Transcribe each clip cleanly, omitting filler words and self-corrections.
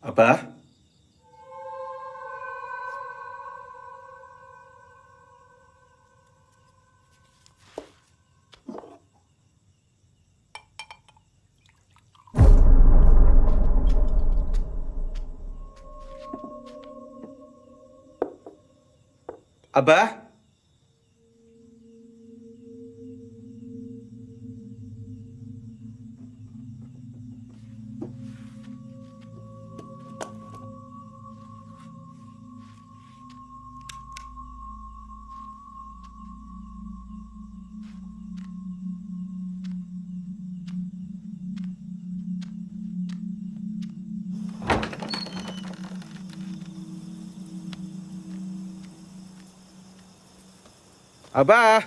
Abah? Abah? Abah?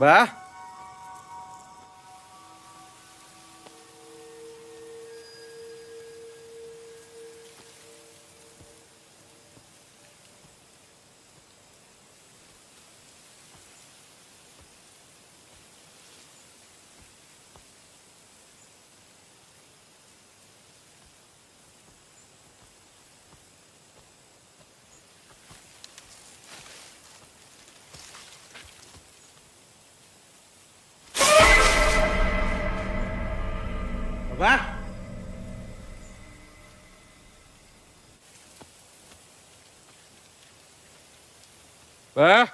Abah? Abah? Bah? Abah?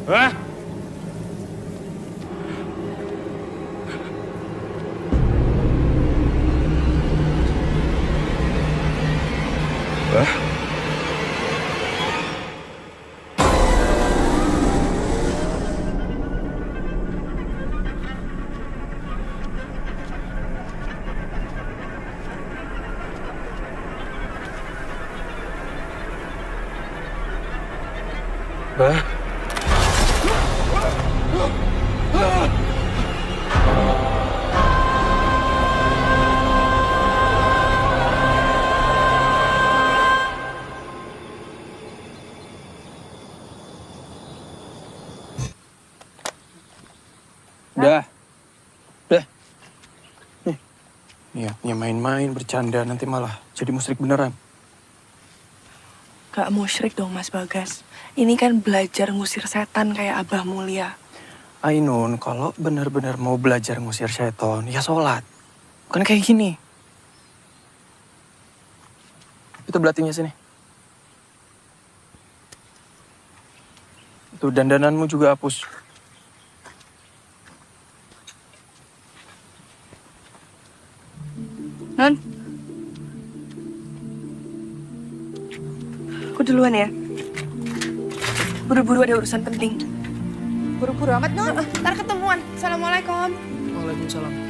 Bah? Bah? Bah? Bah? Udah. Nih, main-main, bercanda, nanti malah jadi musyrik beneran. Gak musyrik dong Mas Bagas. Ini kan belajar ngusir setan kayak Abah Mulia. Ainun, kalau benar-benar mau belajar ngusir setan, ya sholat. Bukan kayak gini. Itu belatinya sini. Itu dandananmu juga hapus. Non? Aku duluan ya. Buru-buru ada urusan penting. Buru-buru amat, Non. Ntar ketemuan. Assalamualaikum. Waalaikumsalam.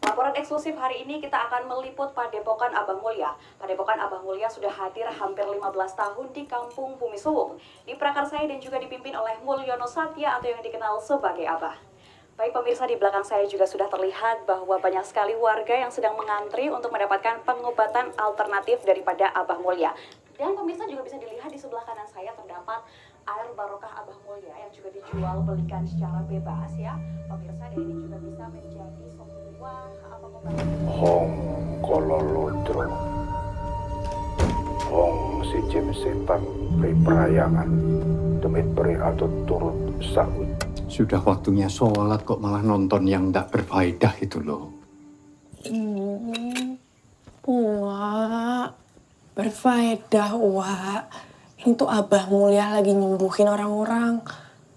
Laporan eksklusif hari ini kita akan meliput Padepokan Abah Mulia. Padepokan Abah Mulia sudah hadir hampir 15 tahun di Kampung Bumi Suwung, diprakarsai dan juga dipimpin oleh Mulyono Satya atau yang dikenal sebagai Abah. Baik pemirsa, di belakang saya juga sudah terlihat bahwa banyak sekali warga yang sedang mengantri untuk mendapatkan pengobatan alternatif daripada Abah Mulia. Dan pemirsa juga bisa dilihat di sebelah kanan saya terdapat air barokah Abah Mulia yang juga dijual belikan secara bebas ya. Pemirsa, dan ini juga bisa menjadi sebuah Hong Kololodro Wong si Jim setan beri perayangan demi beri atau turut sahut. Sudah waktunya sholat kok malah nonton yang tak berfaedah itu loh. Wak, berfaedah, Wak. Ini tuh Abah Mulia lagi nyembuhin orang-orang.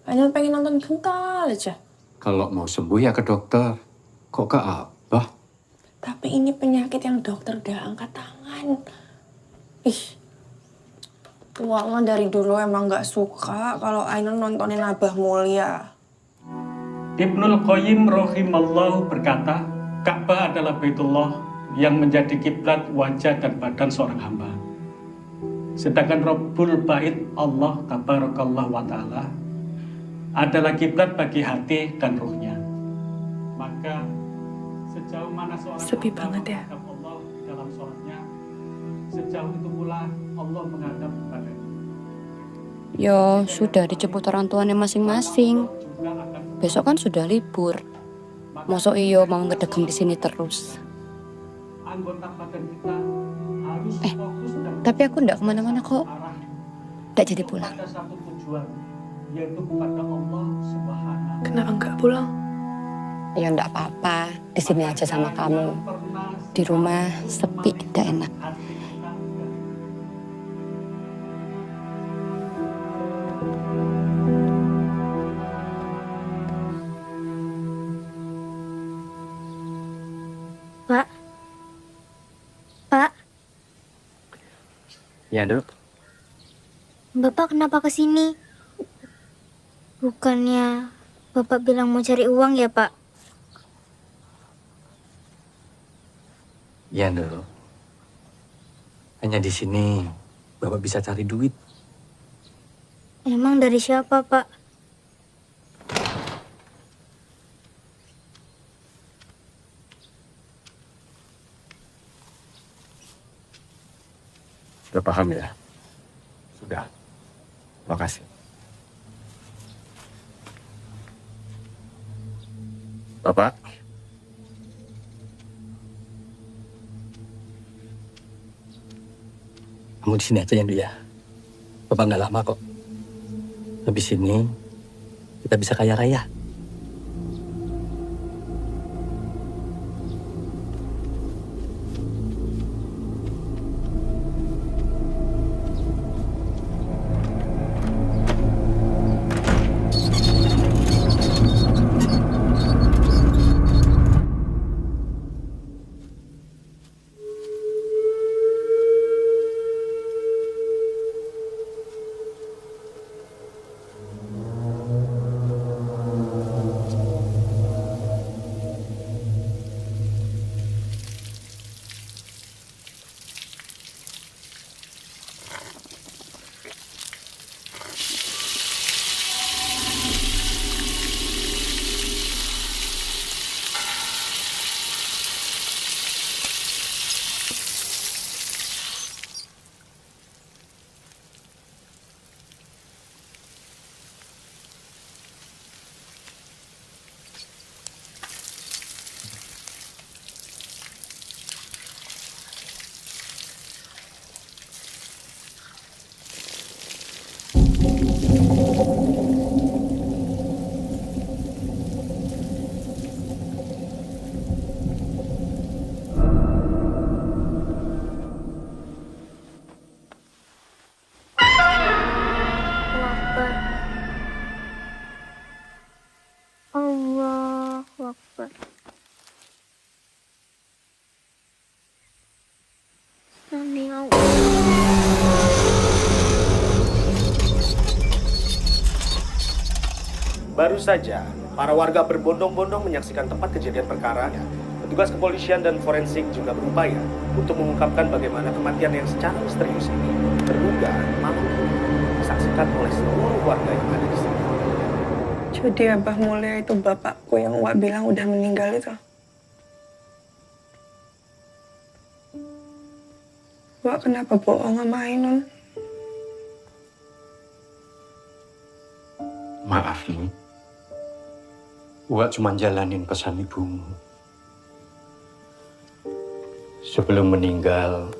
Hanya pengen nonton bentar aja. Kalau mau sembuh ya ke dokter. Kok ke Abah? Tapi ini penyakit yang dokter udah angkat tangan. Ih, Wak mah dari dulu emang gak suka kalau Ainun nontonin Abah Mulia. Ibnul Qayyim rahimallahu berkata, Ka'bah adalah Baitullah yang menjadi kiblat wajah dan badan seorang hamba. Sedangkan Rabbul Bait Allah Tabarakallah wa ta'ala adalah kiblat bagi hati dan ruhnya. Maka sejauh mana seorang Sepi hamba banget ya. menghadap Allah dalam sholatnya, sejauh itu pula Allah menghadap kepadanya. Yo, sudah dijemput orang tuanya masing-masing. Besok kan sudah libur. Mosok iyo mau ngedegem di sini terus. Anggota badan kita harus fokus dan Tapi aku ndak kemana-mana kok. Ndak jadi pulang. pada satu tujuan, yaitu kepada Allah Subhanahu. Kenapa nggak pulang? Ya ndak apa-apa. Di sini aja sama kamu. Di rumah sepi, tidak enak. Pak. Pak, Ya, Dok. Bapak kenapa ke sini? Bukannya Bapak bilang mau cari uang ya, Pak? Ya, Dok. Hanya di sini Bapak bisa cari duit. Emang dari siapa, Pak? Sudah paham ya? Sudah. Makasih. Bapak. Kamu di sini aja ya, Ndu ya. Bapak nggak lama kok. Habis ini kita bisa kaya raya. Akbar. Allahu Akbar. Sami Baru saja, para warga berbondong-bondong menyaksikan tempat kejadian perkara. Petugas kepolisian dan forensik juga berupaya untuk mengungkapkan bagaimana kematian yang secara misterius ini terduga malam disaksikan oleh seluruh warga yang ada di sini. Jadi Abah Mulia itu bapakku yang Wak bilang udah meninggal itu. Wak kenapa bohong sama Ainun? Maaf nih. Wak cuma jalanin pesan ibumu. Sebelum meninggal,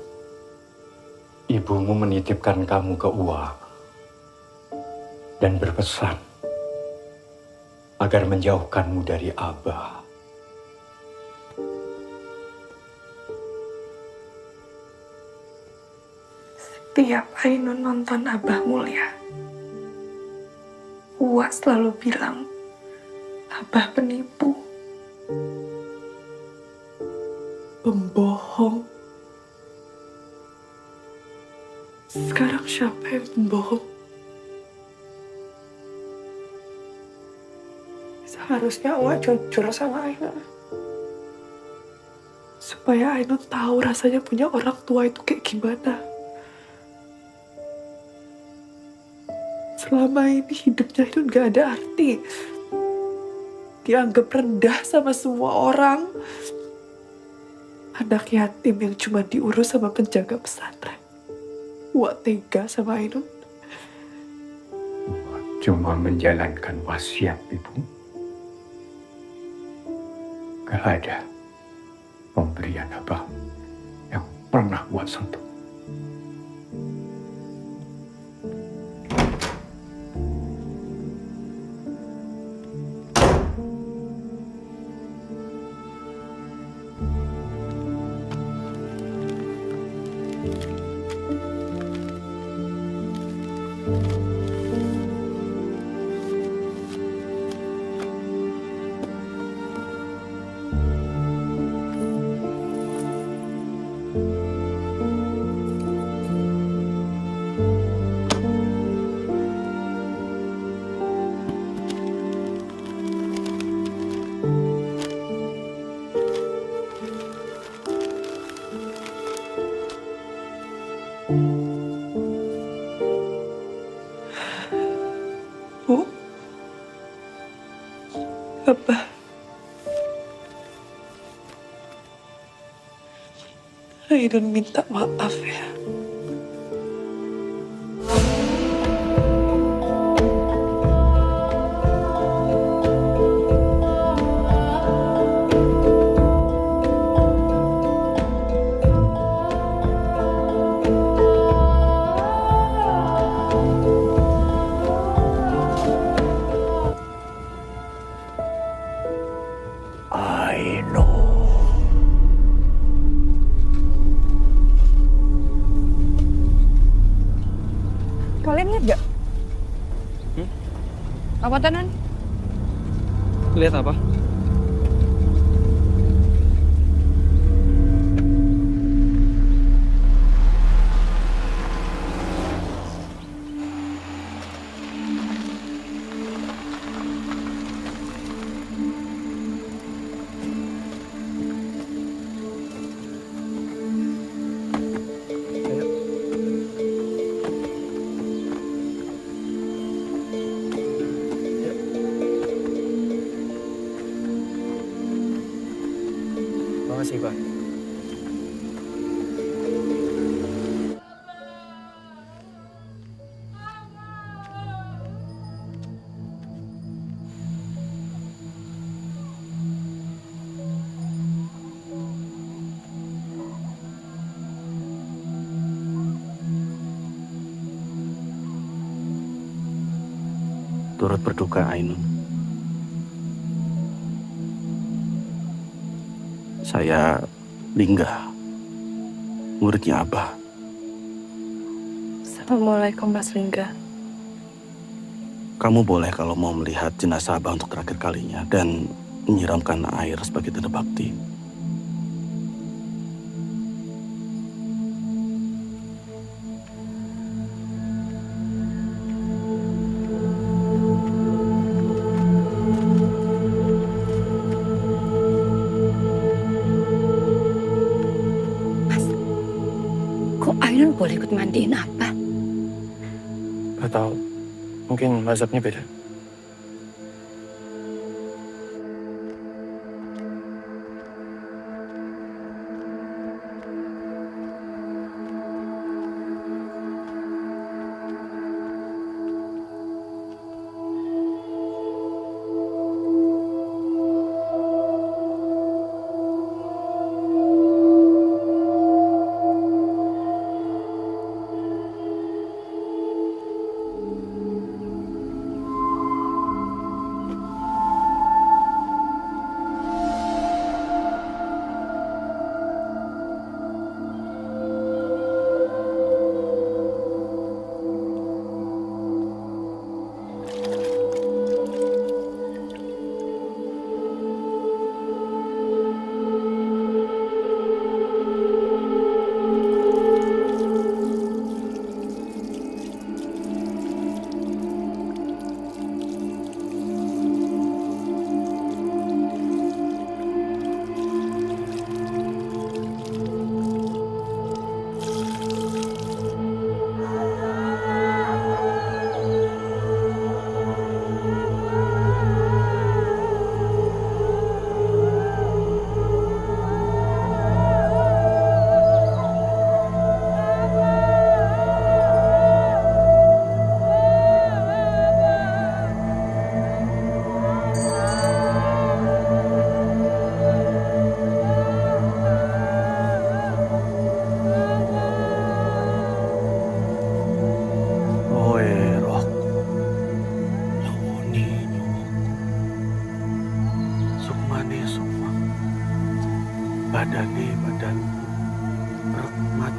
ibumu menitipkan kamu ke Uwa dan berpesan agar menjauhkanmu dari Abah. Setiap Ainun nonton Abah Mulia, Uwa selalu bilang Abah penipu, pembohong. Sekarang siapa yang pembohong? Seharusnya Uwa jujur sama Ainun. Supaya Ainun tahu rasanya punya orang tua itu kayak gimana. Selama ini hidupnya Ainun gak ada arti. Dianggap rendah sama semua orang. Anak yatim yang cuma diurus sama penjaga pesantren. Wak tega sama Ainun. Cuma menjalankan wasiat ibu. Gak ada pemberian Abah yang pernah buat sentuh. Bu, Abah, Ainun minta maaf ya. Kalian lihat gak? Apa tenan? Lihat apa? Makasih, Pak. Turut berduka, Ainun. Saya Lingga, muridnya Abah. Assalamualaikum Mas Lingga. Kamu boleh kalau mau melihat jenazah Abah untuk terakhir kalinya dan menyiramkan air sebagai tanda bakti. Ainun boleh ikut mandiin apa? Gak tahu. Mungkin mazhabnya beda.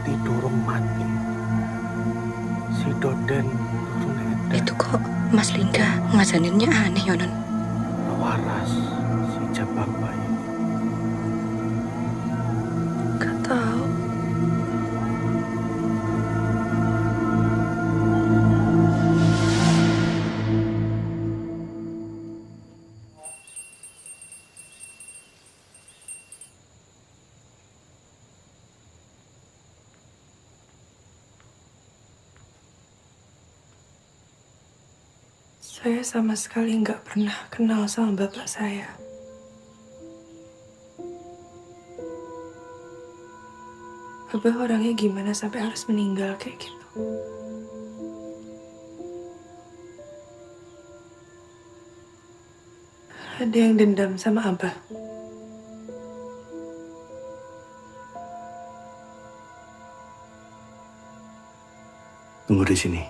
Sakti durung mati. Si Doden durung edan. Itu kok Mas Linda ngajaninnya aneh ya, Non? Waras si Jabang bayi. Gak tahu. Saya sama sekali nggak pernah kenal sama bapak saya. Bapak orangnya gimana sampai harus meninggal kayak gitu? Ada yang dendam sama Abah? Tunggu di sini.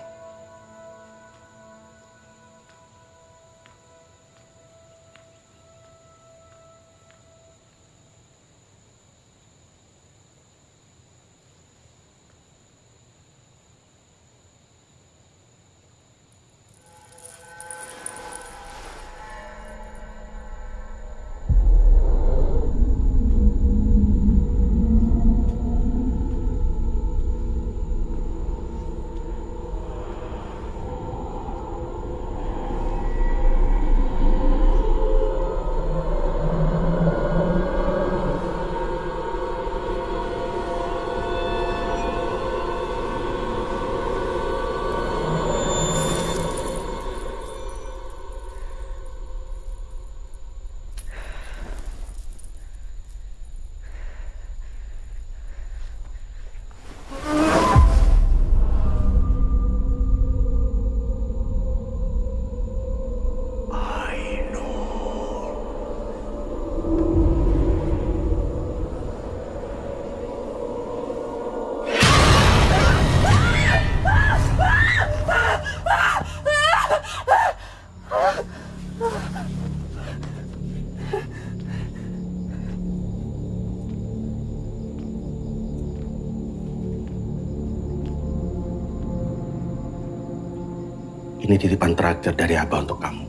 Ini titipan terakhir dari Abah untuk kamu.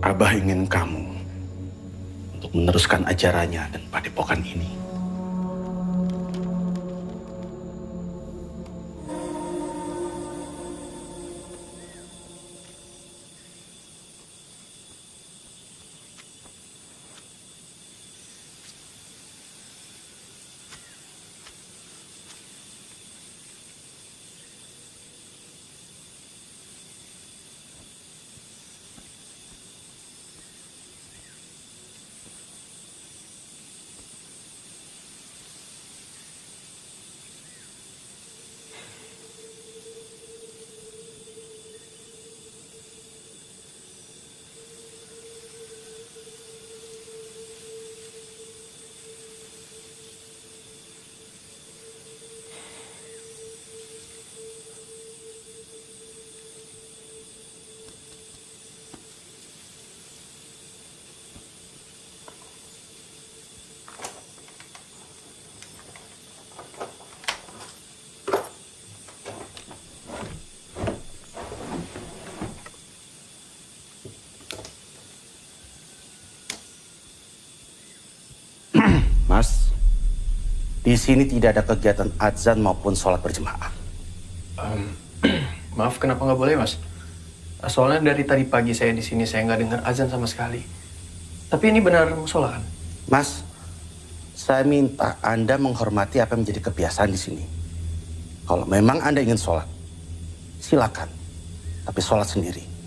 Abah ingin kamu untuk meneruskan ajarannya dan padepokan ini. Mas, di sini tidak ada kegiatan azan maupun sholat berjemaah. Maaf, kenapa nggak boleh, Mas? Soalnya dari tadi pagi saya di sini saya nggak dengar azan sama sekali. Tapi ini benar musola kan? Mas, saya minta Anda menghormati apa yang menjadi kebiasaan di sini. Kalau memang Anda ingin sholat, silakan. Tapi sholat sendiri.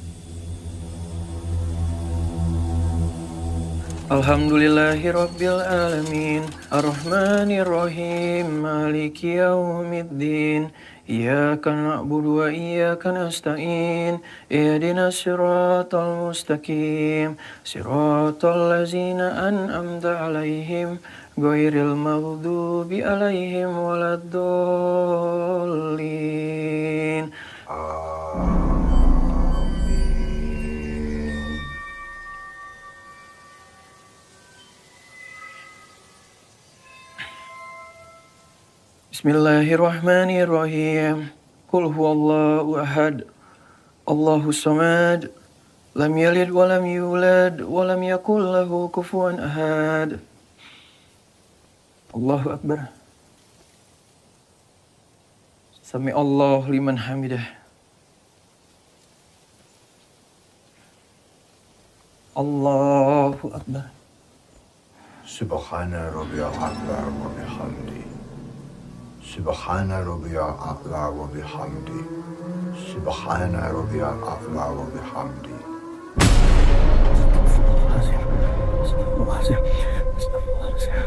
Alhamdulillahirrabbilalamin Ar-Rahmanirrahim Maliki yaumiddin Iyyaka na'budu wa iyyaka nasta'in Ihdinas siratal mustaqim Siratal ladzina an'amta alaihim Ghairil maghdubi alaihim waladdallin Bismillahirrahmanirrahim. Qul huwallahu ahad. Allahus samad. Lam yalid wa lam yulad wa lam yakul lahu kufuwan ahad. Allahu akbar. Sami Allah liman hamidah. Allahu akbar. Subhana rabbiyal a'la wa bihamdi. Subhana rabbiyal a'la wa bihamdi. Subhana rabbiyal a'la wa bihamdi. Astagfirullahaladzim. Astagfirullahaladzim.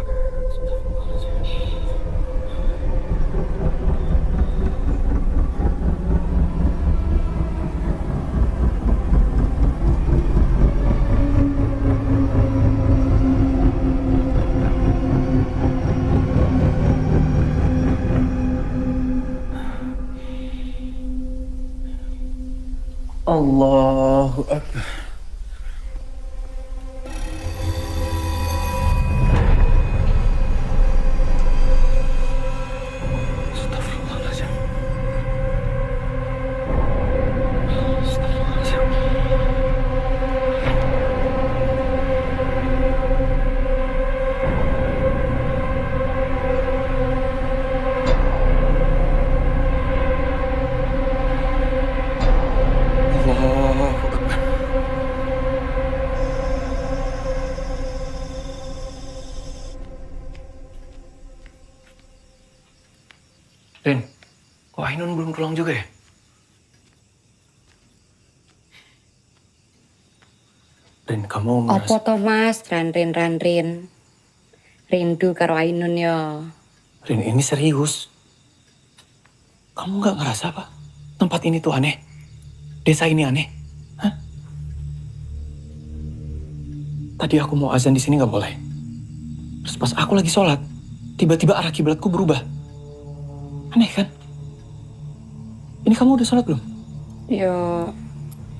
Allahu akbar. Astagfirullahaladzim. Allahu akbar. Rin, kok Ainun belum pulang juga ya? Rin, kamu Apa to Mas, ranrin. Rindu karo Ainun yo. Rin, ini serius. Kamu nggak ngerasa apa? Tempat ini tuh aneh. Desa ini aneh. Hah? Tadi aku mau azan di sini nggak boleh. Terus pas aku lagi sholat, tiba-tiba arah kiblatku berubah. Aneh kan? Ini kamu udah sholat belum? Yo,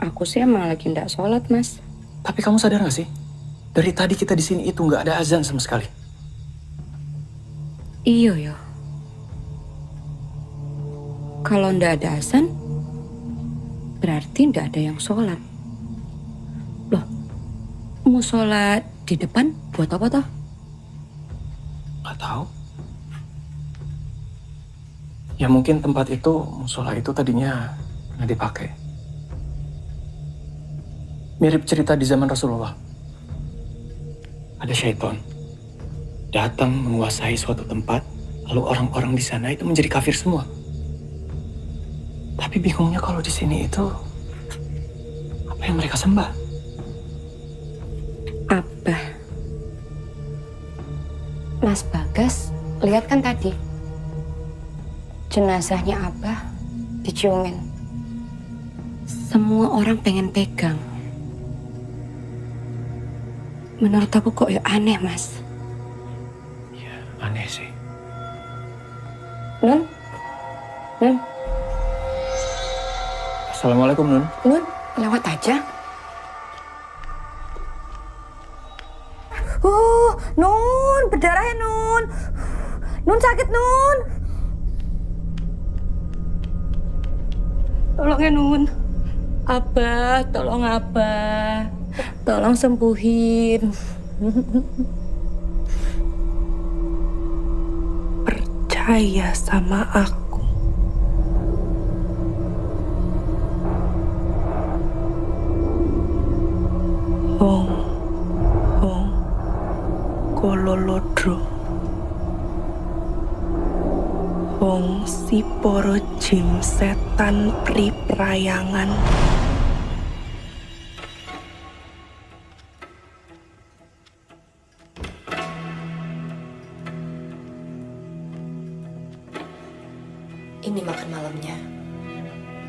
aku sih emang lagi ndak sholat Mas. Tapi kamu sadar nggak sih? Dari tadi kita di sini itu nggak ada azan sama sekali. Iyo yo. Kalau ndak ada azan, berarti ndak ada yang sholat. Loh, mau sholat di depan buat apa toh? Nggak tahu. Ya mungkin tempat itu, musola itu tadinya nggak dipakai. Mirip cerita di zaman Rasulullah. Ada syaitan datang menguasai suatu tempat, lalu orang-orang di sana itu menjadi kafir semua. Tapi bingungnya kalau di sini itu apa yang mereka sembah? Abah. Mas Bagas, lihat kan tadi? Jenazahnya Abah diciumin. Semua orang pengen pegang. Menurut aku kok ya aneh, Mas. Ya, aneh sih. Nun? Nun? Assalamualaikum, Nun. Nun, lewat aja. Nun, berdarah ya, Nun. Nun sakit, Nun. Tolong ya, Nun. Abah, tolong Abah. Tolong sembuhin. Percaya sama aku. Hong Kololodro. Hong si poro jin setan priprayangan. Ini makan malamnya.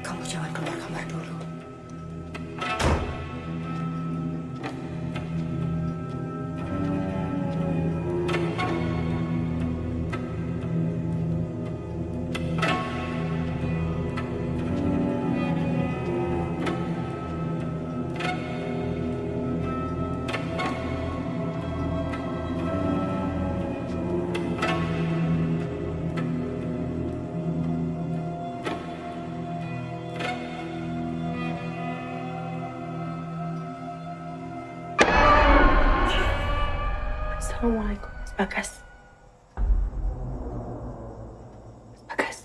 Kamu jangan keluar kamar dulu. Assalamualaikum, Mas Bagas. Mas Bagas.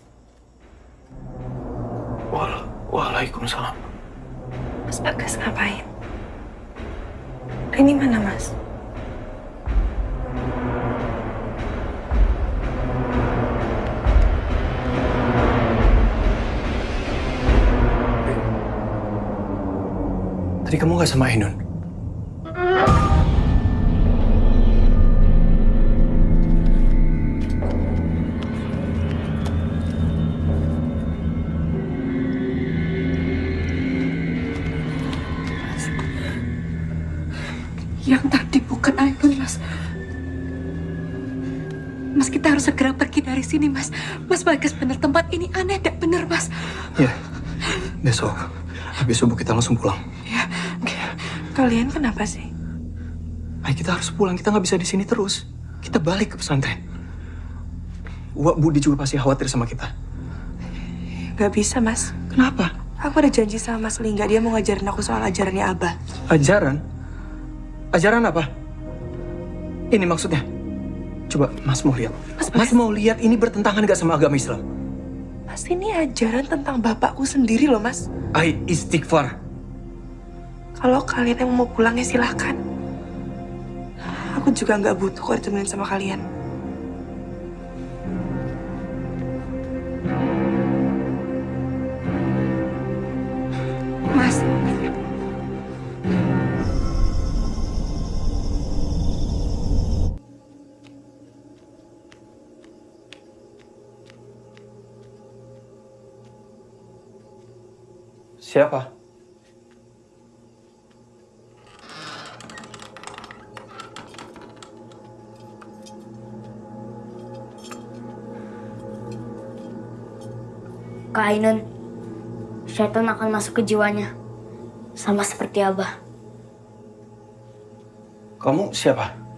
Waalaikumsalam. Mas Bagas ngapain? Ini mana, Mas? Tadi kamu nggak sama Ainun? Yang tadi bukan Ainun, Mas. Mas, kita harus segera pergi dari sini, Mas. Mas Bagas, bener tempat ini aneh, tidak bener, Mas. Ya, besok. Habis subuh kita langsung pulang. Ya, kalian kenapa sih? Ayo kita harus pulang, kita nggak bisa di sini terus. Kita balik ke pesantren. Wak Budi juga pasti khawatir sama kita. Gak bisa, Mas. Kenapa? Aku ada janji sama Mas Lingga, dia mau ngajarin aku soal ajarannya Abah. Ajaran? Ajaran apa? Ini maksudnya? Coba Mas mau lihat. Mas mau lihat ini bertentangan gak sama agama Islam? Mas, ini ajaran tentang bapakku sendiri loh, Mas. Istighfar. Kalau kalian yang mau pulang ya silakan. Aku juga nggak butuh kok ditemenin sama kalian. Mas. Siapa? Kak Ainun, syaitan akan masuk ke jiwanya. Sama seperti Abah. Kamu siapa?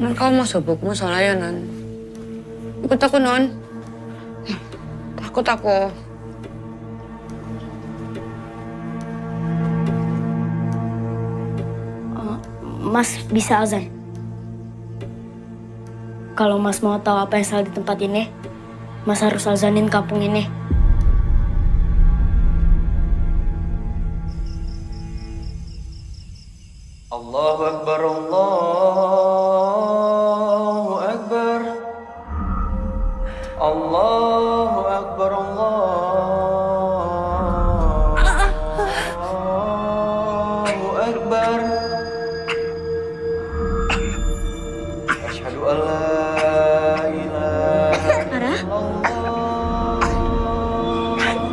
Non, kamu mau sobokmu soalnya, Non. Ikut aku, Non. Takut aku. Mas bisa azan. Kalau Mas mau tahu apa yang salah di tempat ini, Mas harus azanin kampung ini. Allahu Akbar, Allahu Akbar. Allahu Akbar, Allahu Akbar. Asyhadu an la ilaha illallah.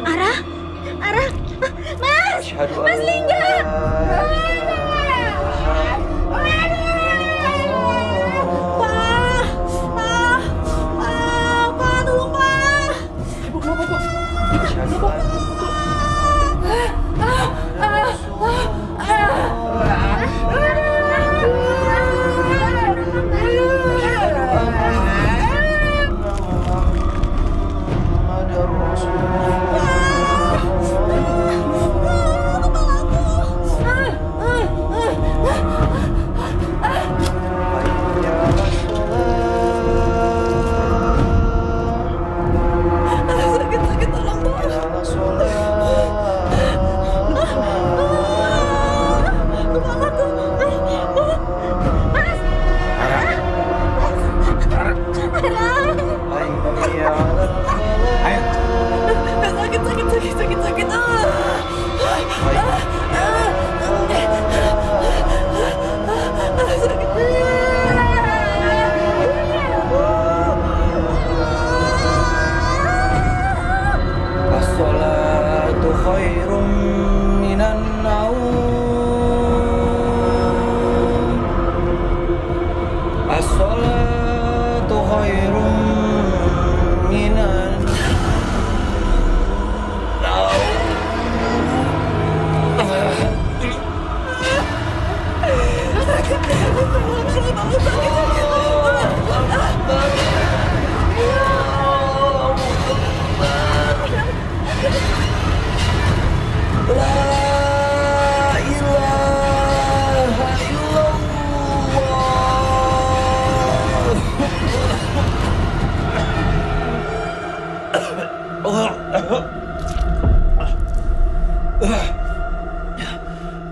Ara, Mas, Asyhadu Mas Lingga.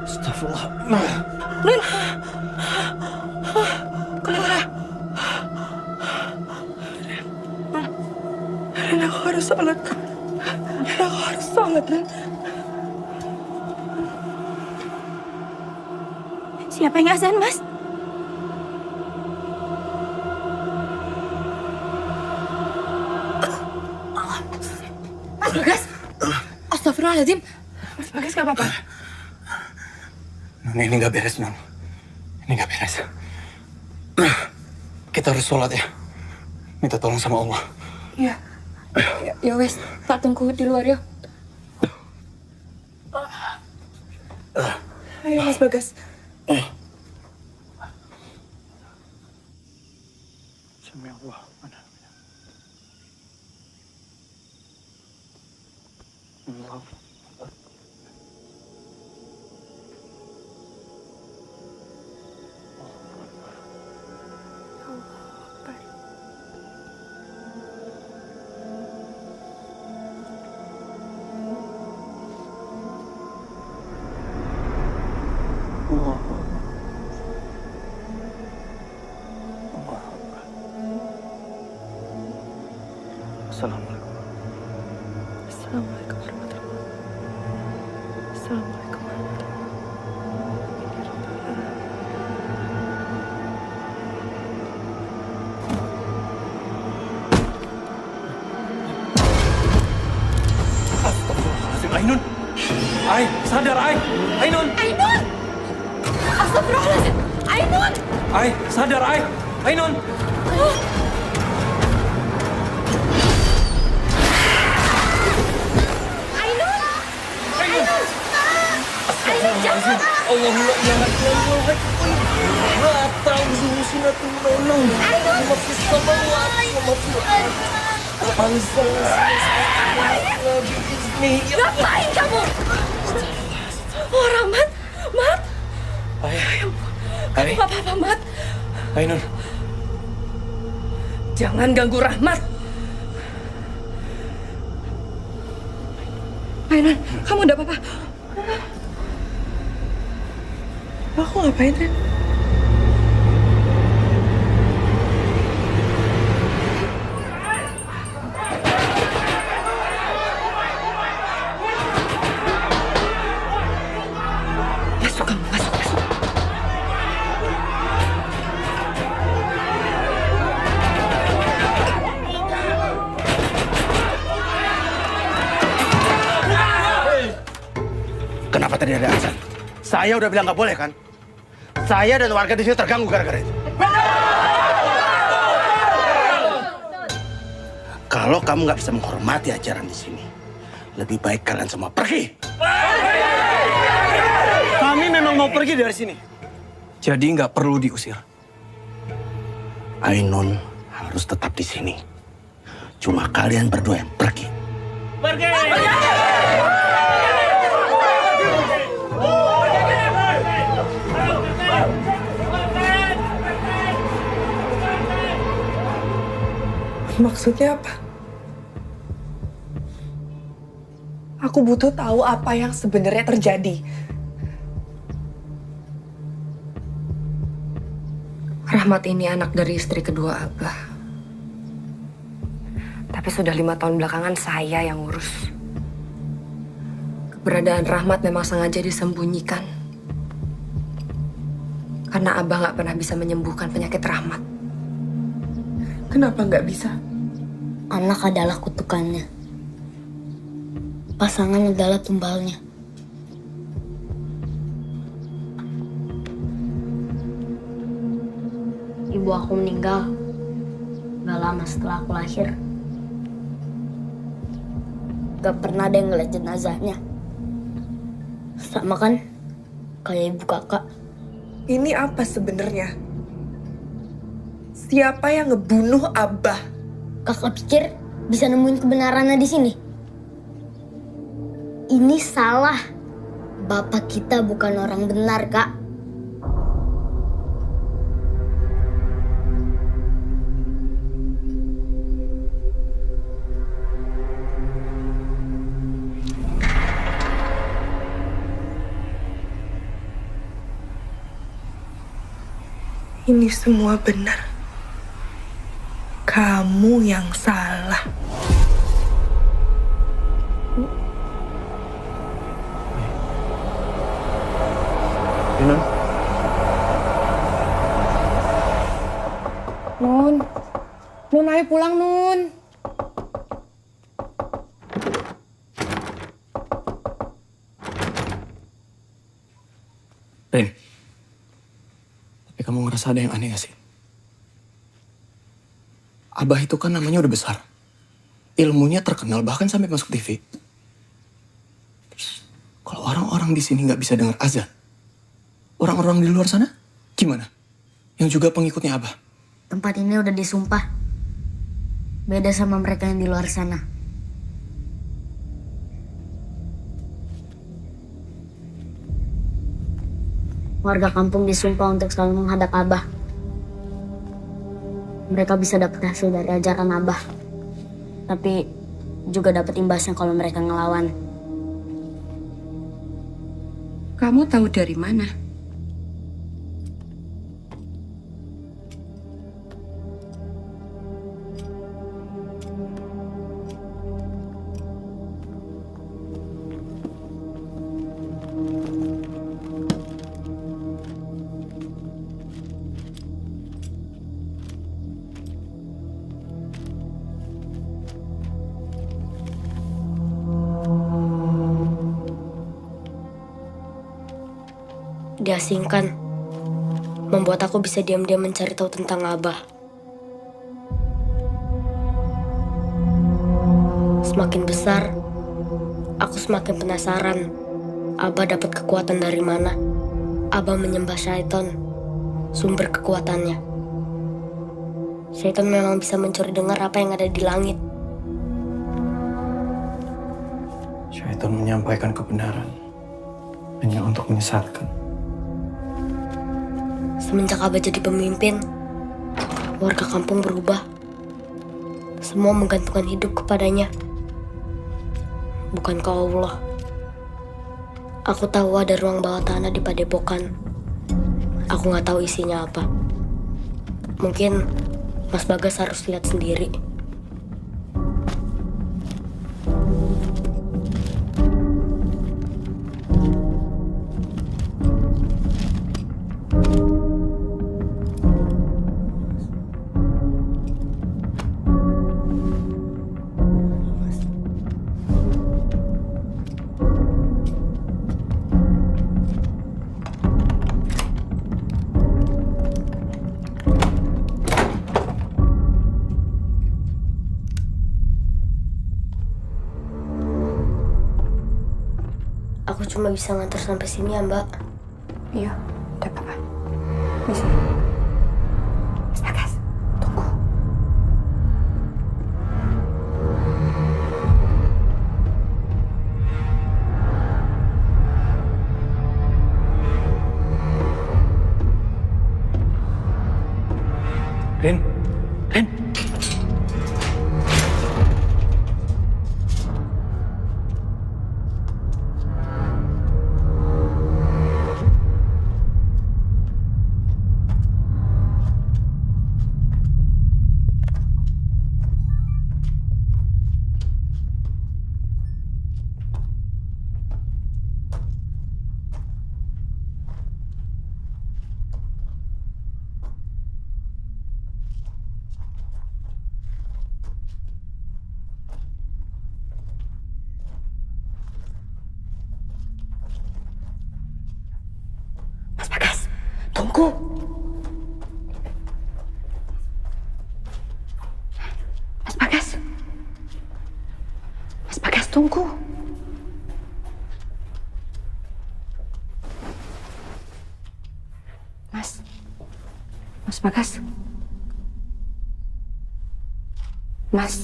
Astagfirullah. Nun. Kenapa? Ren, aku harus sholat. Ren, aku harus sholat, Ren. Siapa yang azan, Mas? Mas Bagas! Astagfirullahaladzim. Mas Bagas gak apa-apa? Nun, ini nggak beres, Nun. Ini nggak beres. Kita harus sholat ya. Minta tolong sama Allah. Iya. Ya wes, tak tunggu di luar ya. Ayo, Mas Bagas. Sami Allah. Allah. Assalamualaikum. Assalamualaikum warahmatullahi wabarakatuh. Assalamualaikum Astagfirullahaladzim, Ainun. Ai, sadar, Ai. Ainun. Ainun! Astagfirullahaladzim! Ainun! Ai, sadar, Ai. Ainun. Ainun, jangan! Allahumma jangan Ngapain kamu? Oh, Rahmat! Mat! Kamu gak apa-apa, Mat? Ainun. Jangan ganggu Rahmat. Ainun, kamu udah apa-apa? Aku ngapain, Ren? Masuk kamu, masuk. Kenapa tadi ada azan? Saya udah bilang nggak boleh kan? Saya dan warga di sini terganggu gara-gara itu. Kalau kamu nggak bisa menghormati ajaran di sini, lebih baik kalian semua pergi. Kami memang mau pergi dari sini. Jadi nggak perlu diusir. Ainun harus tetap di sini. Cuma kalian berdua yang pergi. Pergi! Maksudnya apa? Aku butuh tahu apa yang sebenarnya terjadi. Rahmat ini anak dari istri kedua Abah. Tapi sudah 5 tahun belakangan saya yang ngurus. Keberadaan Rahmat memang sengaja disembunyikan. Karena Abah nggak pernah bisa menyembuhkan penyakit Rahmat. Kenapa nggak bisa? Anak adalah kutukannya. Pasangan adalah tumbalnya. Ibu aku meninggal gak lama setelah aku lahir. Gak pernah ada yang ngeliat jenazahnya. Sama kan kayak ibu kakak. Ini apa sebenarnya? Siapa yang ngebunuh Abah? Kakak pikir bisa nemuin kebenarannya di sini? Ini salah. Bapak kita bukan orang benar, Kak. Ini semua benar. Kamu yang salah. Nun, ayo pulang, Nun. Rin, tapi kamu ngerasa ada yang aneh gak sih? Abah itu kan namanya udah besar. Ilmunya terkenal bahkan sampai masuk TV. Kalau orang-orang di sini nggak bisa dengar azan, orang-orang di luar sana gimana? Yang juga pengikutnya Abah. Tempat ini udah disumpah. Beda sama mereka yang di luar sana. Warga kampung disumpah untuk selalu menghadap Abah. Mereka bisa dapat hasil dari ajaran Abah. Tapi juga dapat imbasnya kalau mereka ngelawan. Kamu tahu dari mana? Diasingkan, membuat aku bisa diam-diam mencari tahu tentang Abah. Semakin besar, aku semakin penasaran. Abah dapat kekuatan dari mana? Abah menyembah syaitan, sumber kekuatannya. Syaitan memang bisa mencuri dengar apa yang ada di langit. Syaitan menyampaikan kebenaran hanya untuk menyesatkan. Semenjak Abah jadi pemimpin, warga kampung berubah. Semua menggantungkan hidup kepadanya, bukan ke Allah. Aku tahu ada ruang bawah tanah di padepokan. Aku nggak tahu isinya apa. Mungkin Mas Bagas harus lihat sendiri. Aku cuma bisa ngantar sampai sini ya, Mbak. Iya, udah apa-apa. Bisa. Mas Bagas, tunggu. Rin, Rin. Mas Bagas, tunggu. Mas Bagas. Mas Bagas, tunggu. Mas Bagas. Mas.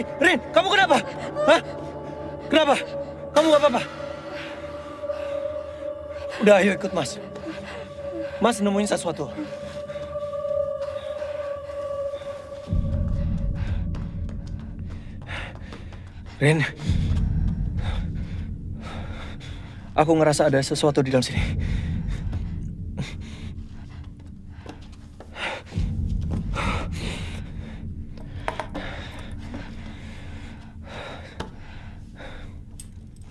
Hei, Rin, kamu kenapa? Hah? Kenapa? Kamu gak apa-apa? Udah, ayo ikut Mas. Mas nemuin sesuatu. Rin, aku ngerasa ada sesuatu di dalam sini.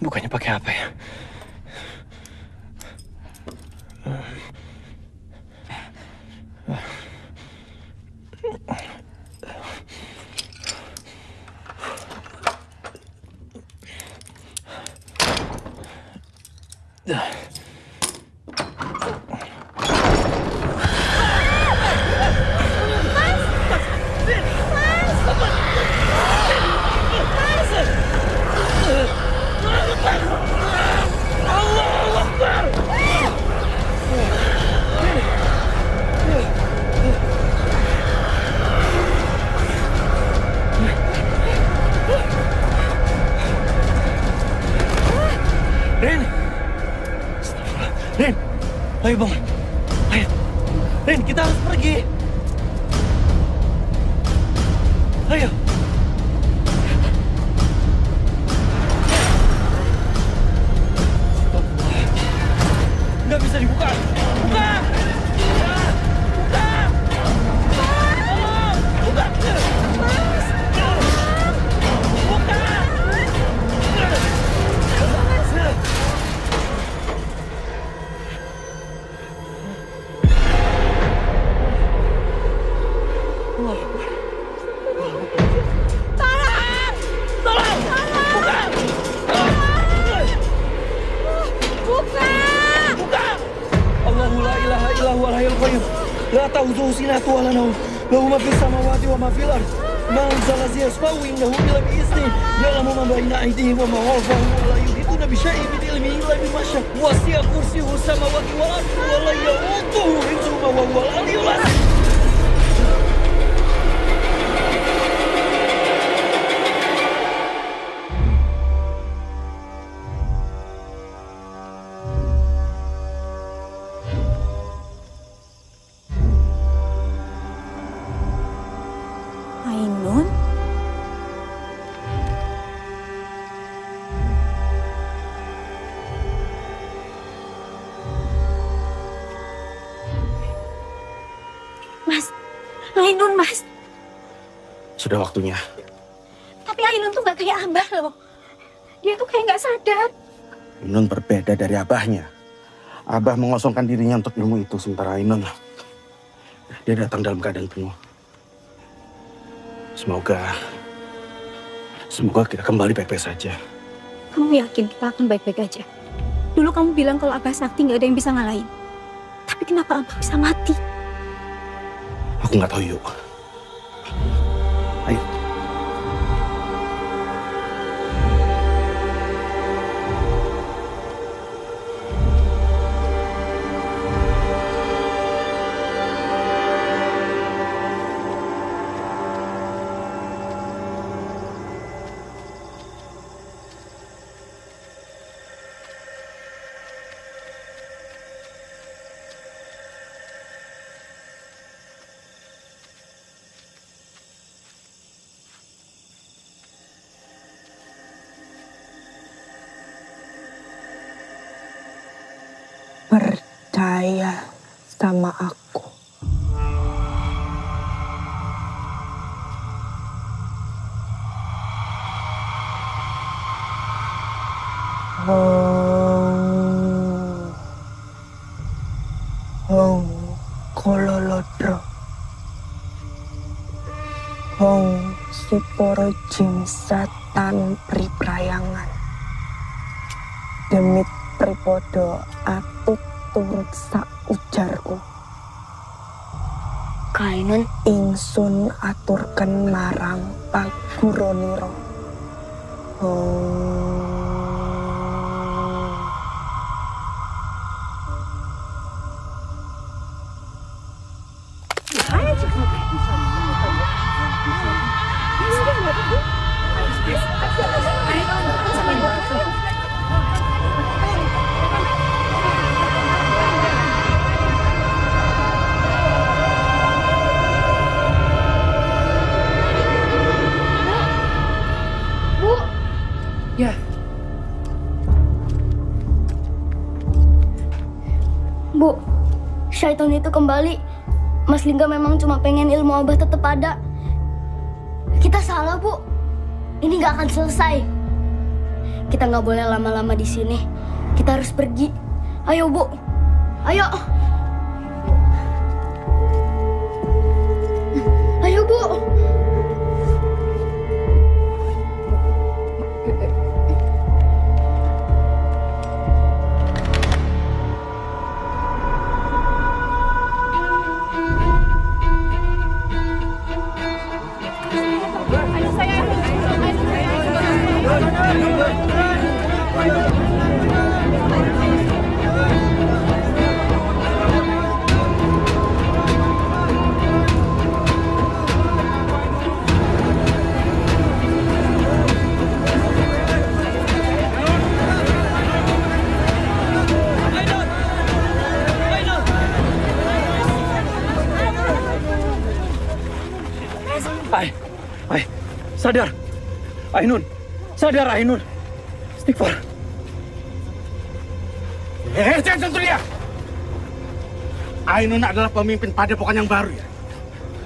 Bukannya pakai apa ya? Rin! Rin! Ayo bangun! Ayo! Rin, kita harus pergi! Ayo! Nggak bisa dibuka! Buka! Buka! Buka! Mas! Buka! لا تأخذه سنة ولا نوم له ما في السماوات وما في الأرض من ذا الذي يشفع عنده إلا بإذنه يعلم ما بين أيديهم وما خلفهم ولا يحيطون بشيء من علمه إلا بما شاء وسع كرسيه السماوات والأرض ولا يؤوده حفظهما وهو العلي العظيم. Ainun? Mas, Ainun Mas. Sudah waktunya. Tapi Ainun tuh gak kayak Abah loh. Dia tuh kayak gak sadar. Ainun berbeda dari abahnya. Abah mengosongkan dirinya untuk ilmu itu, sementara Ainun dia datang dalam keadaan penuh. Semoga kita kembali baik-baik saja. Kamu yakin kita akan baik-baik aja? Dulu kamu bilang kalau Abah Sakti gak ada yang bisa ngalahin. Tapi kenapa Abah bisa mati? Aku nggak tahu, yuk. Ayo. Percaya sama aku. Hong kololodro. Hong si poro jin setan priprayangan. Demit pripodo aku turut sak ujarku. Kainun ingsun aturken marang paguroniro. Bu, syaitan itu kembali. Mas Lingga memang cuma pengen ilmu Abah tetap ada. Kita salah, Bu. Ini nggak akan selesai. Kita nggak boleh lama-lama di sini. Kita harus pergi. Ayo, Bu. Ayo. Ayo, Bu. Sadar, Ainun. Sadar, Ainun. Istighfar. Jangan sentuh dia. Ainun adalah pemimpin padepokan yang baru ya.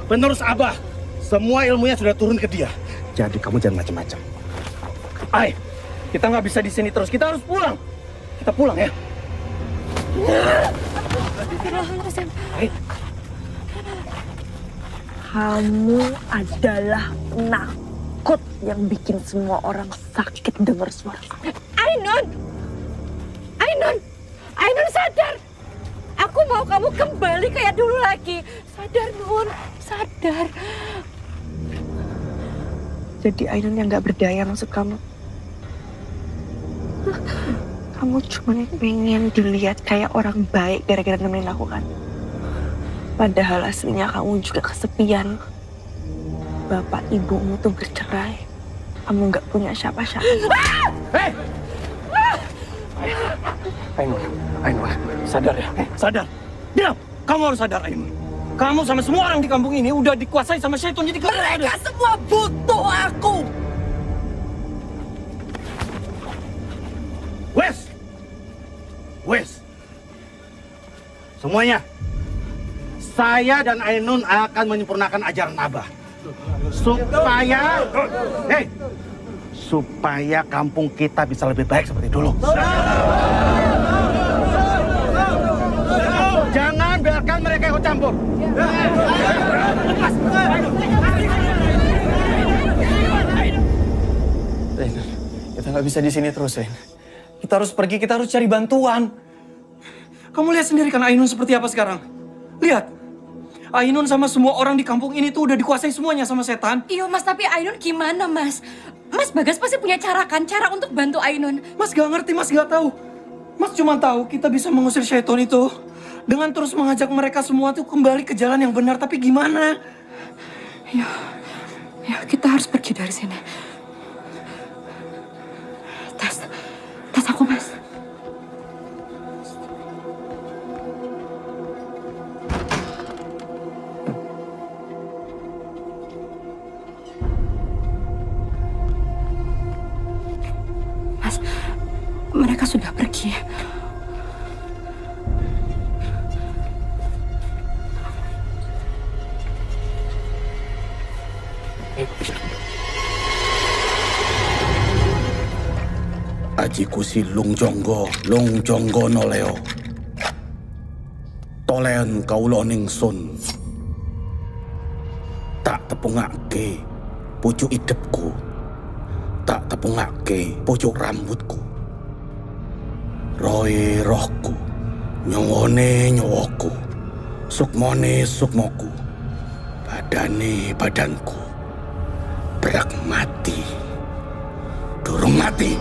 Penerus Abah. Semua ilmunya sudah turun ke dia. Jadi kamu jangan macam-macam. Kita nggak bisa di sini terus. Kita harus pulang. Kita pulang ya. Kamu adalah penakut yang bikin semua orang sakit dengar suara kamu. Ainun! Ainun! Ainun sadar! Aku mau kamu kembali kayak dulu lagi. Sadar, Nun. Sadar. Jadi Ainun yang gak berdaya maksud kamu? Kamu cuma pengen dilihat kayak orang baik gara-gara nemenin aku kan? Padahal aslinya kamu juga kesepian. Bapak ibumu tuh bercerai. Kamu gak punya siapa-siapa. Ainun, sadar ya. Sadar. Diam. Kamu harus sadar, Ainun. Kamu sama semua orang di kampung ini udah dikuasai sama syaitan. Jadi kamu mereka semua butuh aku. Wes. Semuanya. Saya dan Ainun akan menyempurnakan ajaran Abah. Supaya kampung kita bisa lebih baik seperti dulu. Jangan biarkan mereka ikut campur. Kita nggak bisa di sini terus, Ain. Kita harus pergi, kita harus cari bantuan. Kamu lihat sendiri kan Ainun seperti apa sekarang? Lihat. Ainun sama semua orang di kampung ini tuh udah dikuasai semuanya sama setan. Iya Mas, tapi Ainun gimana Mas? Mas Bagas pasti punya cara kan? Cara untuk bantu Ainun. Mas gak ngerti, Mas gak tahu. Mas cuma tahu kita bisa mengusir syaitan itu dengan terus mengajak mereka semua tuh kembali ke jalan yang benar. Tapi gimana? Ya kita harus pergi dari sini. Tas aku Mas. Mereka sudah pergi. Ajiku si Lung Jonggo noleo. Tolen kaulo ningsun. Tak tepungake pucuk idepku. Tak tepungake pucuk rambutku. Roe rohku, nyongone nyawaku, sukmone sukmoku, badane badanku, berak mati, durung mati.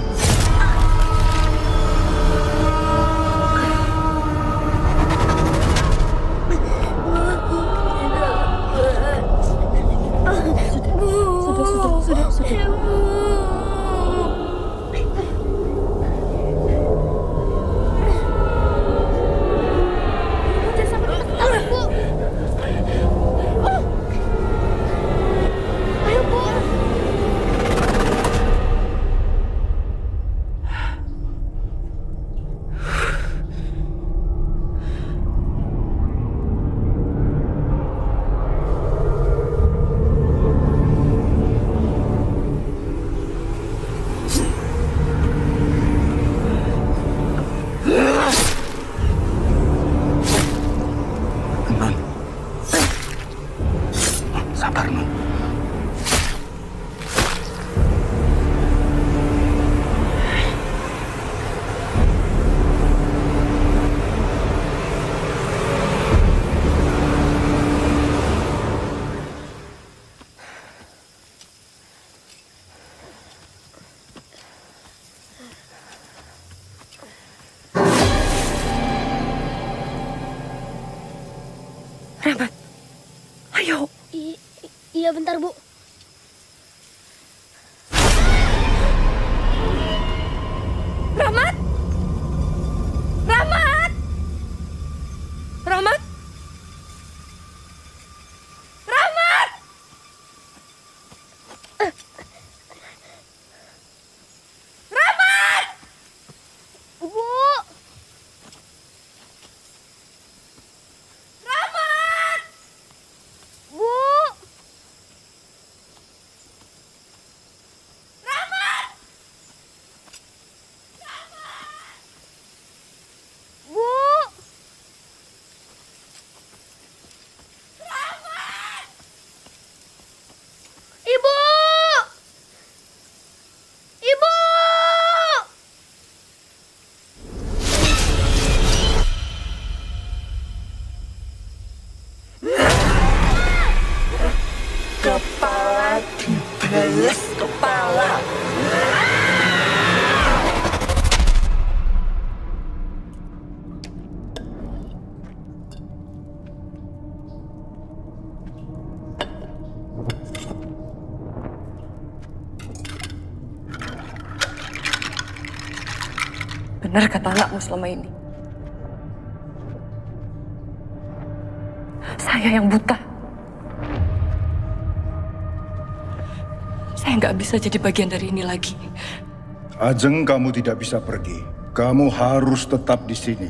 Sudah. Rahmat, ayo. Iya bentar, Bu. Rahmat! Rahmat! Rahmat! Rahmat! Rahmat! Bu! Rahmat! Bu! Rahmat! Bu! Ibu! Ibu! Kepala dibeles kepala. Benar kata anakmu selama ini. Saya yang buta. Saya nggak bisa jadi bagian dari ini lagi. Ajeng, kamu tidak bisa pergi. Kamu harus tetap di sini.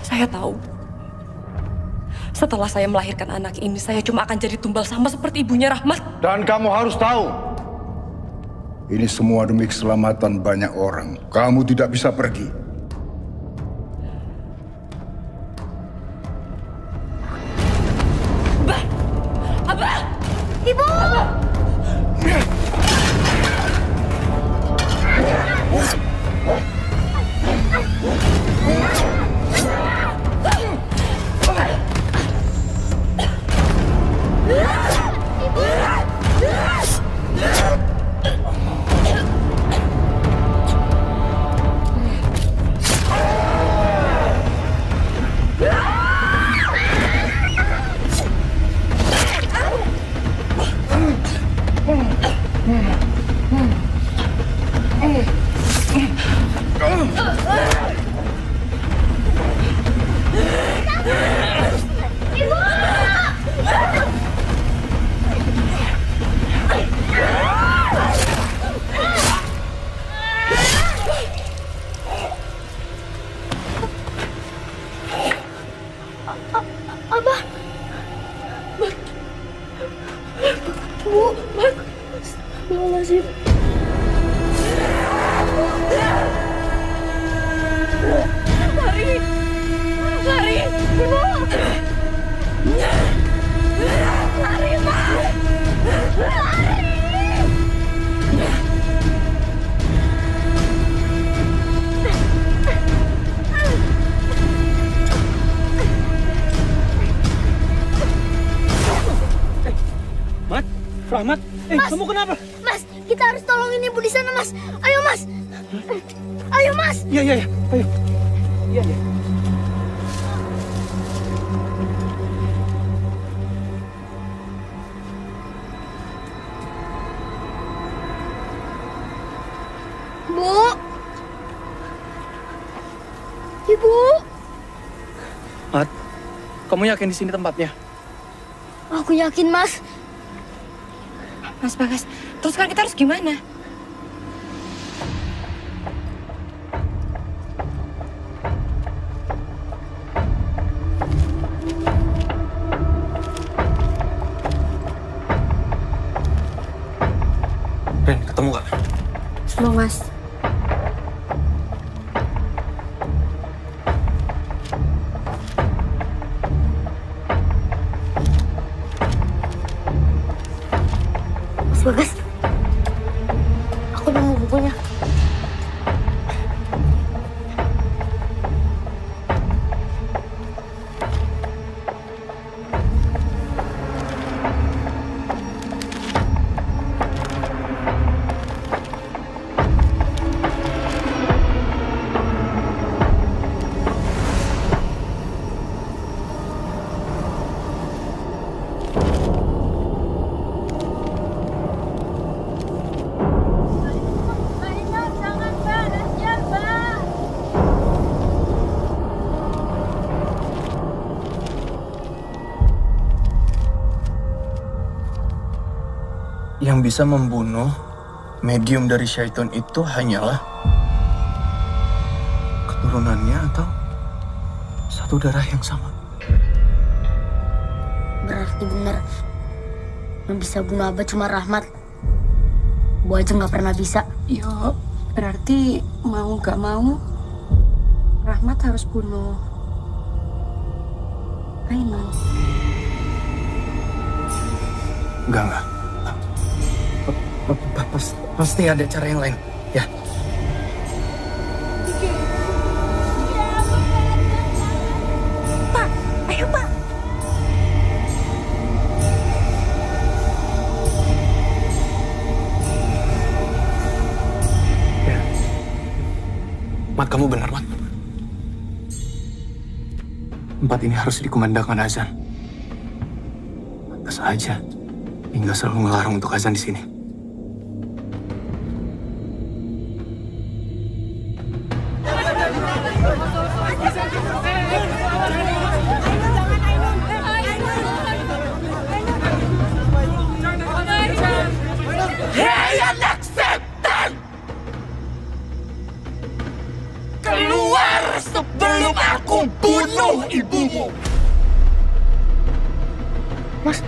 Saya tahu. Setelah saya melahirkan anak ini, saya cuma akan jadi tumbal sama seperti ibunya Rahmat. Dan kamu harus tahu, ini semua demi keselamatan banyak orang. Kamu tidak bisa pergi. Abah! Abah! Ibu! Abah. Bu. Astagfirullahaladzim. Lari! Lari! Ibu! Lari, Mas! Lari! Mat, Rahmat, Mas, kamu kenapa? Mas, kita harus tolongin ibu di sana, Mas. Ayo, Mas. Ayo, Mas. Iya, ayo. Iya. Bu. Ibu. Mat, kamu yakin di sini tempatnya? Aku yakin, Mas. Mas Bagas, terus sekarang kita harus gimana? Ren, ketemu gak? Belum, Mas. Mas Bagas. Yang bisa membunuh medium dari syaitan itu hanyalah keturunannya atau satu darah yang sama. Berarti benar. Yang bisa bunuh Abah cuma Rahmat. Bu aja nggak pernah bisa. Yo, berarti mau gak mau Rahmat harus bunuh Ainun. Enggak. Pasti ada cara yang lain. Ya. Pak, ayo Pak. Mat, kamu benar, Mat. Tempat ini harus dikumandangkan azan. Pantas aja hingga selalu melarang untuk azan di sini. Hei anak setan! Keluar sebelum aku bunuh ibumu! Mas,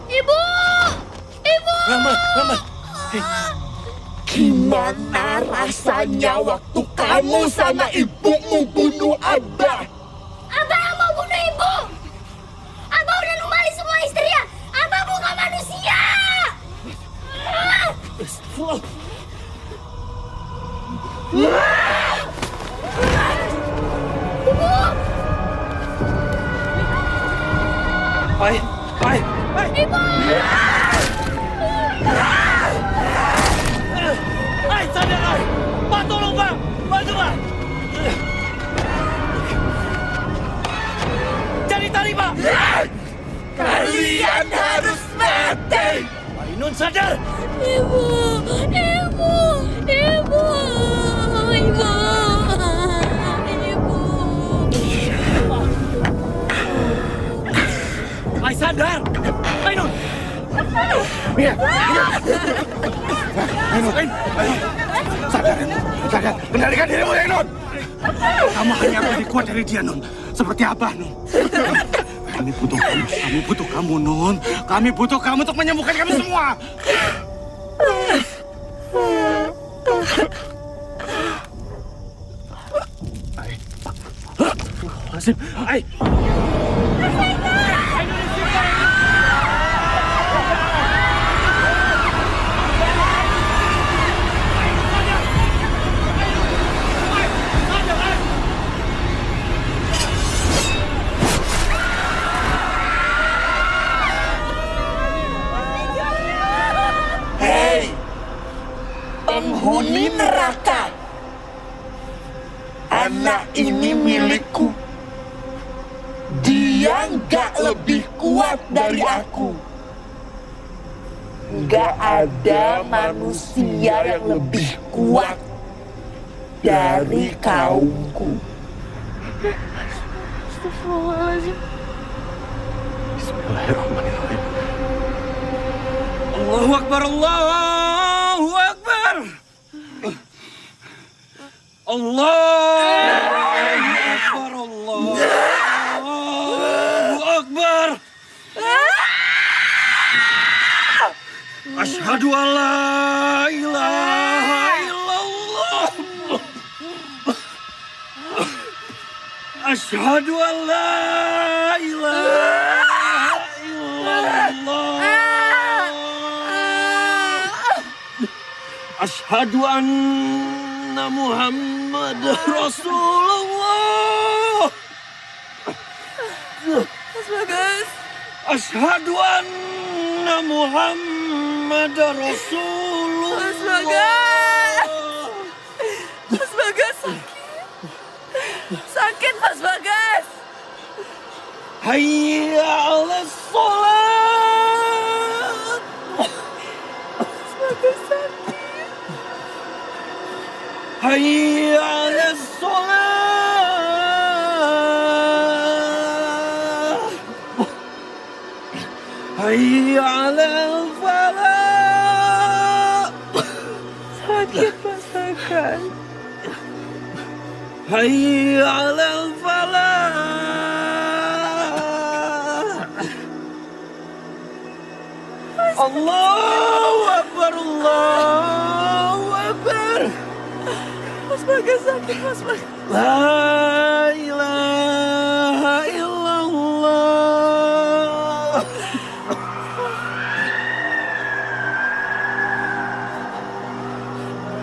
Ibu! Ibu! Rahmat. Hey. Gimana rasanya waktu kamu sama ibumu bunuh Abah? Abah yang mau bunuh ibu! Abah udah numbali semua istrinya! Abah bukan manusia! Ibu! Hai! Ibu! Hai, sadar, hai! Pak, tolong, Pak! Bantu, Pak! Cari tali, Pak! Kalian harus mati! Ainun, sadar! Ibu! Hai, sadar! Ainun! Iya. Ainun. Sadar. Kendalikan dirimu, Ainun. Kamu hanya akan lebih kuat dari dia, Nun. Seperti Abah, Nun. Kami butuh kamu, Nun. Kami butuh kamu untuk menyembuhkan kami semua. Hai. Penghuni neraka. Anak ini milikku. Dia nggak lebih kuat dari aku. Nggak ada manusia yang lebih kuat dari kaumku. Astagfirullahaladzim. Bismillahirrahmanirrahim. Allahu Akbar, Allahu Akbar. Allahu Akbar. Asyhadu an la ilaha illallah. Asyhadu an la ilaha illallah. Asyhadu anna Muhammad Rasulullah. Mas Bagas. Asyhadu anna Muhammad Rasulullah. Mas Bagas. Mas Bagas sakit. Mas Bagas. Hayya 'alas sholat. Mas Bagas sakit. Hayya 'alas sholat. 'alal falah. Sakit masakan. Hayya 'alal falah. Allahu Akbar, Allahu Akbar. Mas Bagas sakit, Mas Bagas. La ilaha illallah.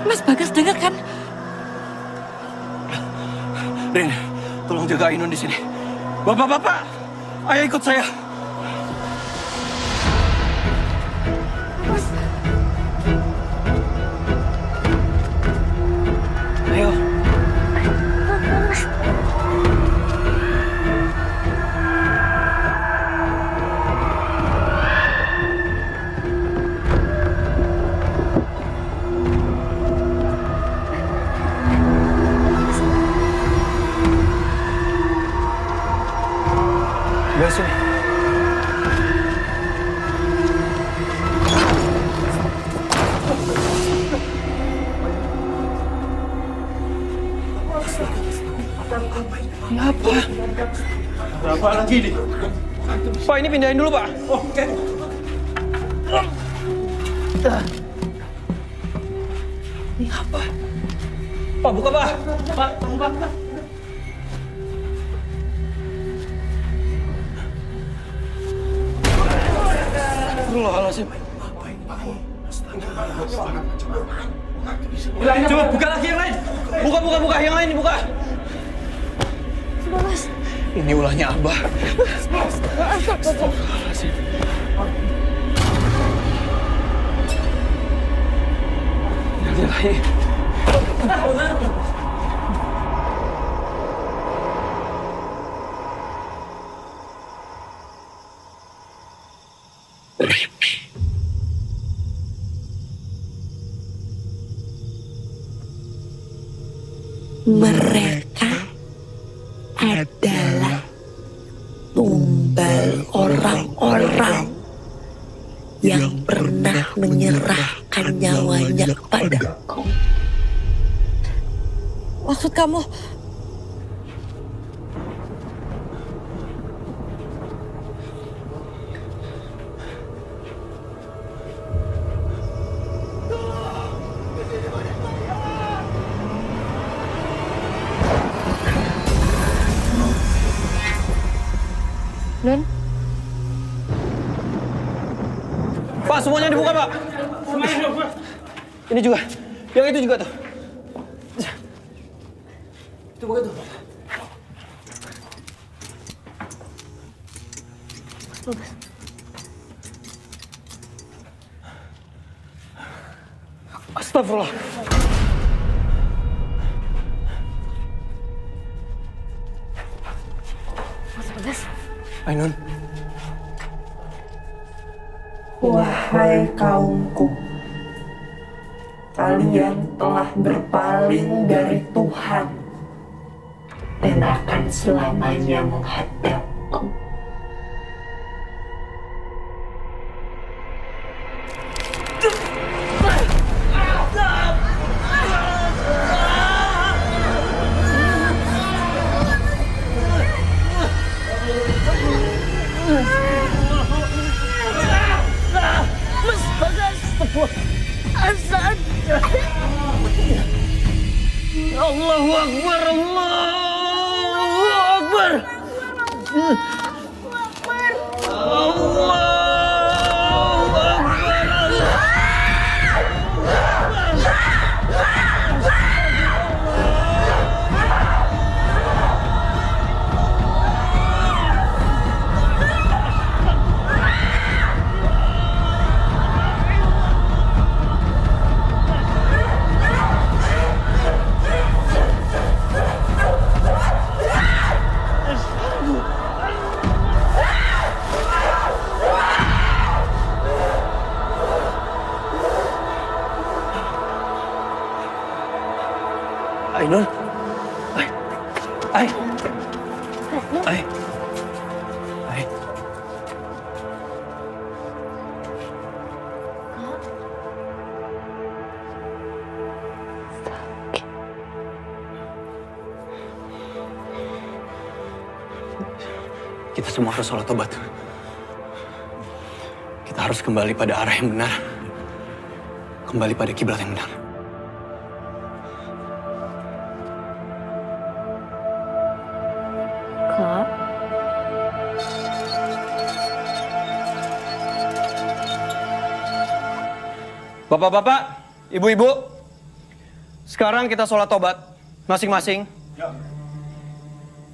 Mas Bagas dengar kan? Rin, tolong jaga Ainun di sini. Bapak-bapak, ayo ikut saya. Ayo. Sebelah sini. Kenapa? Berapa lagi nih? Pak, ini pindahin dulu, Pak. Oke. Ini apa? Pak, buka, Pak. Pak, buka. Astagfirullahaladzim. Coba buka lagi yang lain. Buka. Yang lain dibuka. Mas. Ini ulahnya Abah. Astagfirullahaladzim. Mereka adalah tumbal orang-orang yang pernah menyerahkan nyawanya kepadaku. Maksud kamu? Nun? Pak, semuanya dibuka, Pak. Ini juga. Yang itu juga tuh. Itu buka tuh. Astagfirullah. Mas Bagas. Ainun. Wahai kaumku, kalian telah berpaling dari Tuhan dan akan selamanya menghadapku. Mas Bagas. Hasan. Allahu Akbar, Allahu Akbar. Allahu Ainun. Ai. Kita semua harus sholat tobat. Kita harus kembali pada arah yang benar. Kembali pada kiblat yang benar. Kak, Bapak-bapak, ibu-ibu, sekarang kita sholat tobat masing-masing.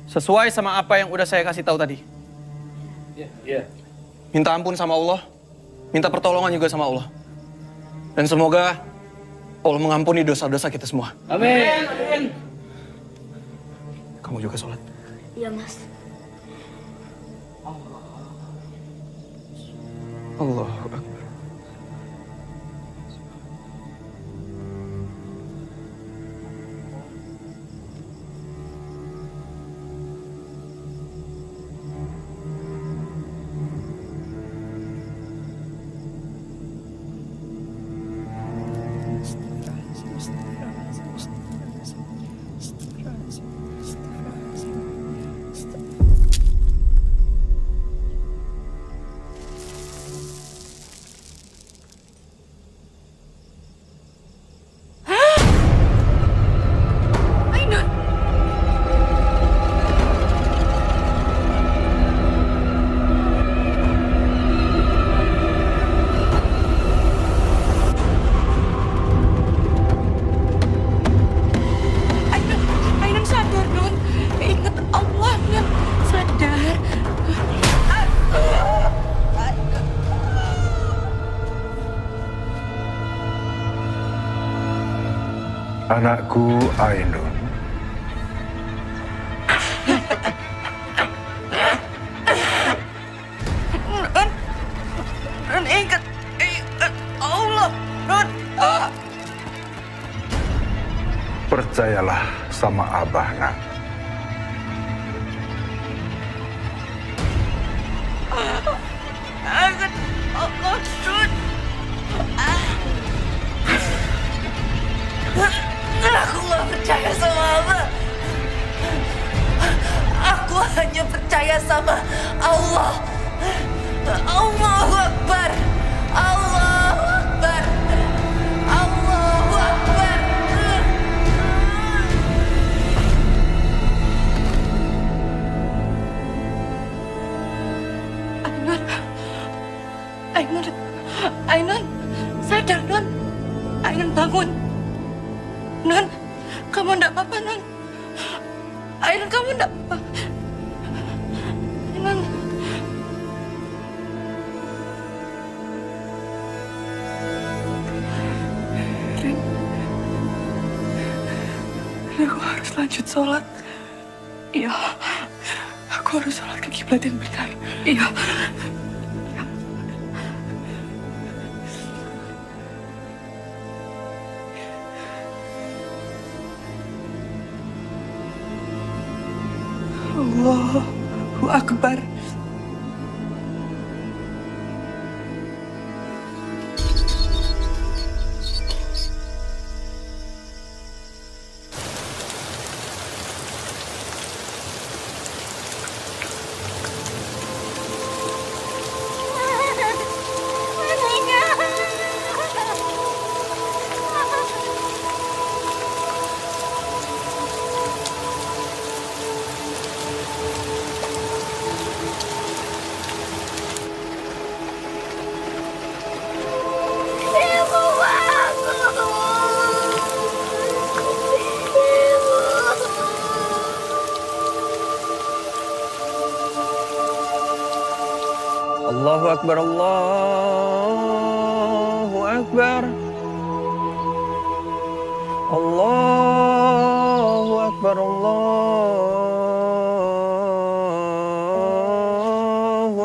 Sesuai sama apa yang udah saya kasih tahu tadi. Minta ampun sama Allah, minta pertolongan juga sama Allah. Dan semoga Allah mengampuni dosa-dosa kita semua. Amin. Kamu juga sholat. Iya, Mas. Allahu Akbar. Ainun sadar, Nun. Ingat Allah, Nun. Sadar. Anakku Ainun, Nun, ingat Allah, Nun. percayalah sama Abah, nak. Ingat Allah, Nun. Aku gak percaya sama Allah. Aku hanya percaya sama Allah. Allahu Akbar. Allahu Akbar. Allahu Akbar. Ainun. Ainun. Sadar, Nun. Ainun bangun. Nun, kamu enggak apa-apa, Nun. Ainun, kamu enggak apa-apa. Ainun. Rin, aku harus lanjut sholat. Iya, aku harus sholat ke kiblat yang benar. Iya. Allahu Akbar. Allahu Akbar, Allahu Akbar. Allahu Akbar, Allahu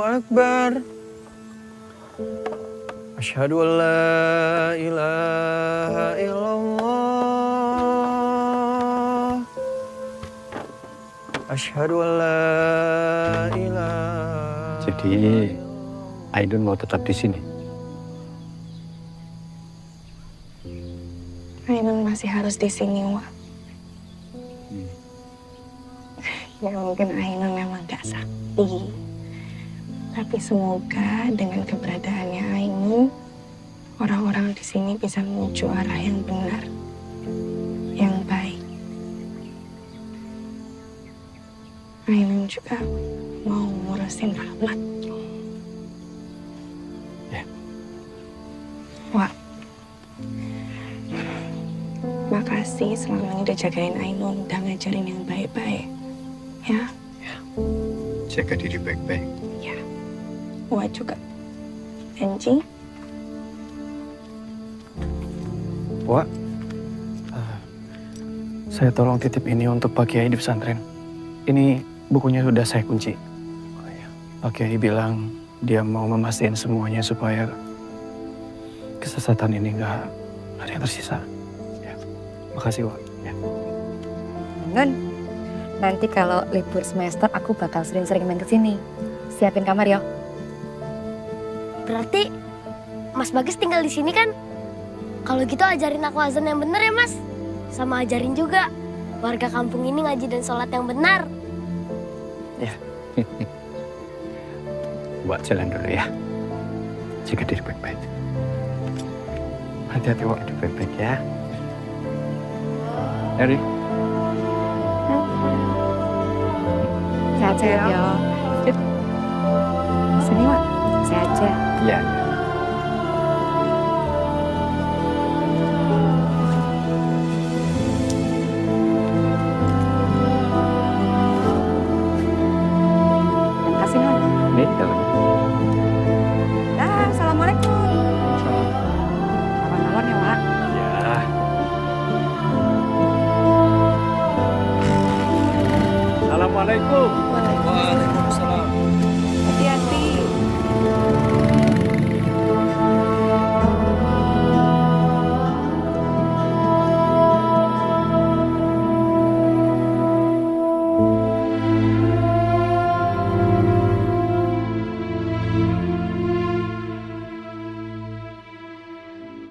Akbar. Asyhadu an la ilaha illallah. Asyhadu an la ilaha. Jadi Ainun mau tetap di sini. Ainun masih harus di sini, Wak. Ya mungkin Ainun memang gak sakti. Tapi semoga dengan keberadaannya Ainun, orang-orang di sini bisa menuju arah yang benar, yang baik. Ainun juga mau ngurusin Rahmat. Ya. Wak, makasih selama ini udah jagain Ainun, udah ngajarin yang baik-baik. Ya? Jaga diri baik-baik. Ya. Wak juga. Janji? Wak, saya tolong titip ini untuk Pak Kiai di pesantren. Ini bukunya sudah saya kunci. Pak Kiai bilang dia mau memastikan semuanya supaya kesesatan ini nggak ada yang tersisa. Ya. Makasih, Wak. Ya. Nun, nanti kalau libur semester aku bakal sering-sering main ke sini. Siapin kamar ya. Berarti Mas Bagas tinggal di sini kan? Kalau gitu ajarin aku azan yang benar ya, Mas. Sama ajarin juga warga kampung ini ngaji dan sholat yang benar. Ya. Buat jalan dulu ya. Jaga diri baik-baik. Hati-hati, Wak. Hidup baik-baik ya. Eri. Sehat-sehat ya. Sini, Wak. Sehat aja. Ya.